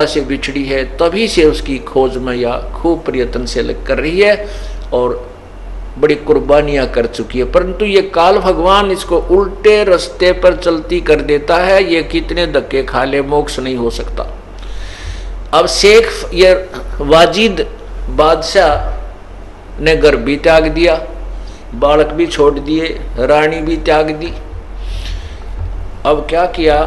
से बिछड़ी है, तभी से उसकी खोज में या खूब प्रयत्न से लग कर रही है और बड़ी कुर्बानियां कर चुकी है, परंतु ये काल भगवान इसको उल्टे रास्ते पर चलती कर देता है। ये कितने धक्के खा ले, मोक्ष नहीं हो सकता। अब शेख ये वाजिद बादशाह ने घर भी त्याग दिया, बालक भी छोड़ दिए, रानी भी त्याग दी। अब क्या किया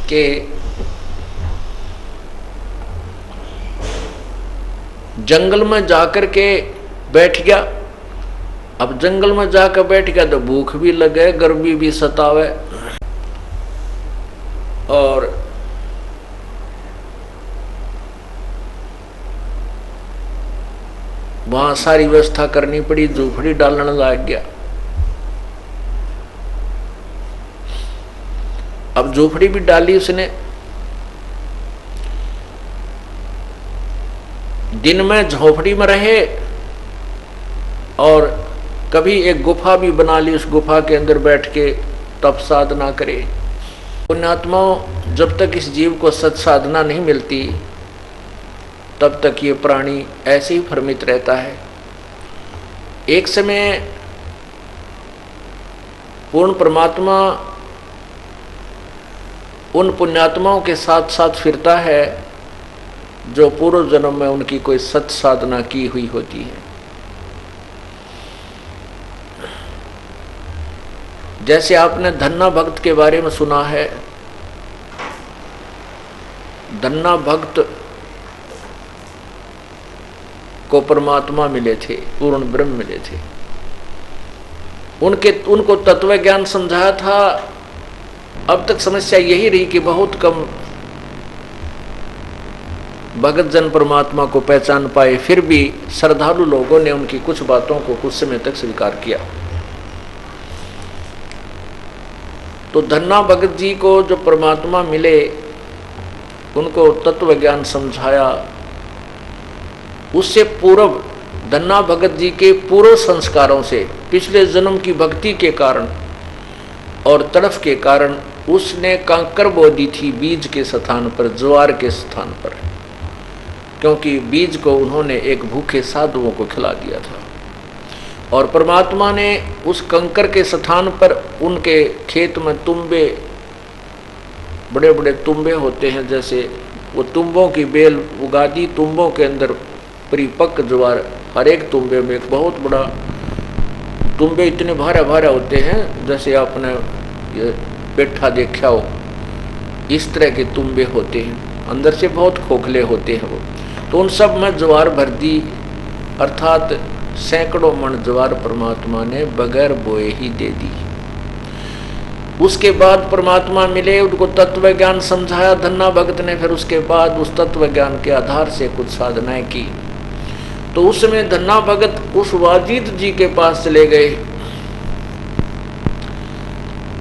कि जंगल में जाकर के बैठ गया। अब जंगल में जाकर बैठ गया तो भूख भी लगे, गर्मी भी सतावे और वहां सारी व्यवस्था करनी पड़ी, झूपड़ी डालने लग गया। अब झोपड़ी भी डाली उसने। दिन में झोपड़ी में रहे और कभी एक गुफा भी बना ली, उस गुफा के अंदर बैठ के तप साधना करे। पुण्यात्माओं, जब तक इस जीव को सत साधना नहीं मिलती तब तक ये प्राणी ऐसे ही भ्रमित रहता है। एक समय पूर्ण परमात्मा उन पुण्यात्माओं के साथ साथ फिरता है जो पूर्व जन्म में उनकी कोई सत साधना की हुई होती है। जैसे आपने धन्ना भक्त के बारे में सुना है। धन्ना भक्त को परमात्मा मिले थे, पूर्ण ब्रह्म मिले थे। उनको तत्व ज्ञान समझाया था। अब तक समस्या यही रही कि बहुत कम भगत जन परमात्मा को पहचान पाए, फिर भी श्रद्धालु लोगों ने उनकी कुछ बातों को कुछ समय तक स्वीकार किया। तो धन्ना भगत जी को जो परमात्मा मिले, उनको तत्व ज्ञान समझाया। उससे पूर्व धन्ना भगत जी के पूर्व संस्कारों से, पिछले जन्म की भक्ति के कारण और तड़फ के कारण उसने कंकर बो दी थी बीज के स्थान पर, ज्वार के स्थान पर, क्योंकि बीज को उन्होंने एक भूखे साधुओं को खिला दिया था। और परमात्मा ने उस कंकर के स्थान पर उनके खेत में तुम्बे, बड़े बड़े तुम्बे होते हैं, जैसे वो तुंबों की बेल उगा दी। तुंबों के अंदर परिपक्व ज्वार, हर एक तुंबे में एक बहुत बड़ा, तुम्बे इतने भारा भारा होते हैं जैसे आपने ये पेठा देखा हो, इस तरह के तुम्बे होते हैं, अंदर से बहुत खोखले होते हैं वो। तो उन सब में ज्वार भर दी, अर्थात सैकड़ों मन ज्वार परमात्मा ने बगैर बोए ही दे दी। उसके बाद परमात्मा मिले, उनको तत्व ज्ञान समझाया धन्ना भगत ने। फिर उसके बाद उस तत्व ज्ञान के आधार से कुछ साधनाएं की। तो उस समय धन्ना भगत उस वाजिद जी के पास चले गए।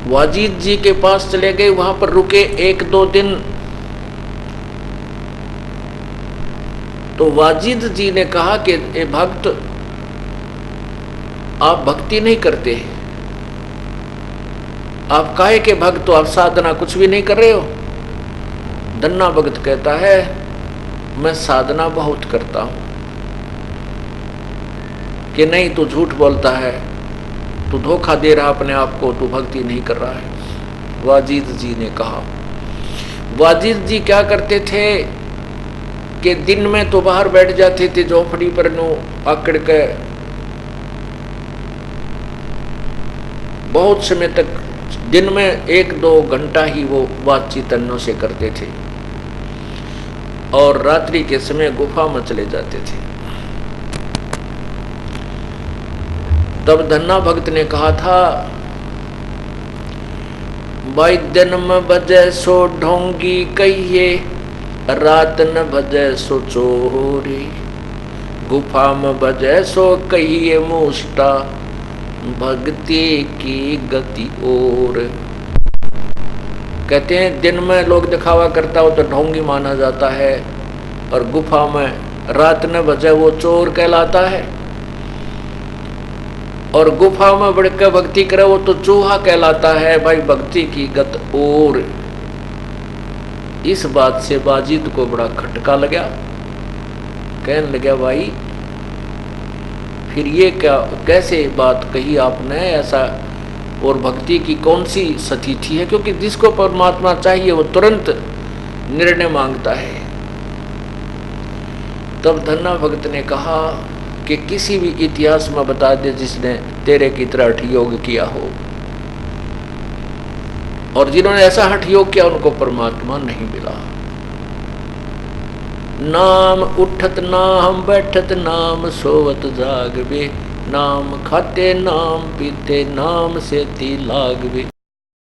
वाजिद जी के पास चले गए, वहां पर रुके 1-2 दिन। तो वाजिद जी ने कहा कि ए भक्त, आप भक्ति नहीं करते, आप काहे के भक्त हो, आप साधना कुछ भी नहीं कर रहे हो। धन्ना भगत कहता है, मैं साधना बहुत करता हूं। कि नहीं, तू झूठ बोलता है, तू धोखा दे रहा अपने आप को, तू भक्ति नहीं कर रहा है। वाजिद जी ने कहा। वाजिद जी क्या करते थे कि दिन में तो बाहर बैठ जाते थे झोपड़ी पर नो आकड़ के, बहुत समय तक, दिन में 1-2 घंटा ही वो बातचीत अन्यों से करते थे और रात्रि के समय गुफा में चले जाते थे। तब धन्ना भक्त ने कहा था, भाई दिन में बजे सो ढोंगी कहिए, रात न बजे सो चोरी, गुफा में बजे सो कहिए मुष्टा, भक्ति की गति और। कहते हैं दिन में लोग दिखावा करता हो तो ढोंगी माना जाता है, और गुफा में रात न बजे वो चोर कहलाता है। और गुफा में बढ़ के भक्ति करे वो तो चूहा कहलाता है भाई। भक्ति की गत और इस बात से बाजिद को बड़ा खटका लगा। कहने लगा भाई फिर ये क्या कैसे बात कही आपने ऐसा, और भक्ति की कौन सी स्थिति है, क्योंकि जिसको परमात्मा चाहिए वो तुरंत निर्णय मांगता है। तब धन्ना भगत ने कहा कि किसी भी इतिहास में बता दे जिसने तेरे की तरह हठ योग किया हो, और जिन्होंने ऐसा हठ योग किया उनको परमात्मा नहीं मिला। नाम उठत नाम बैठत नाम सोवत जागवे, नाम खाते नाम पीते नाम से ती लागवे।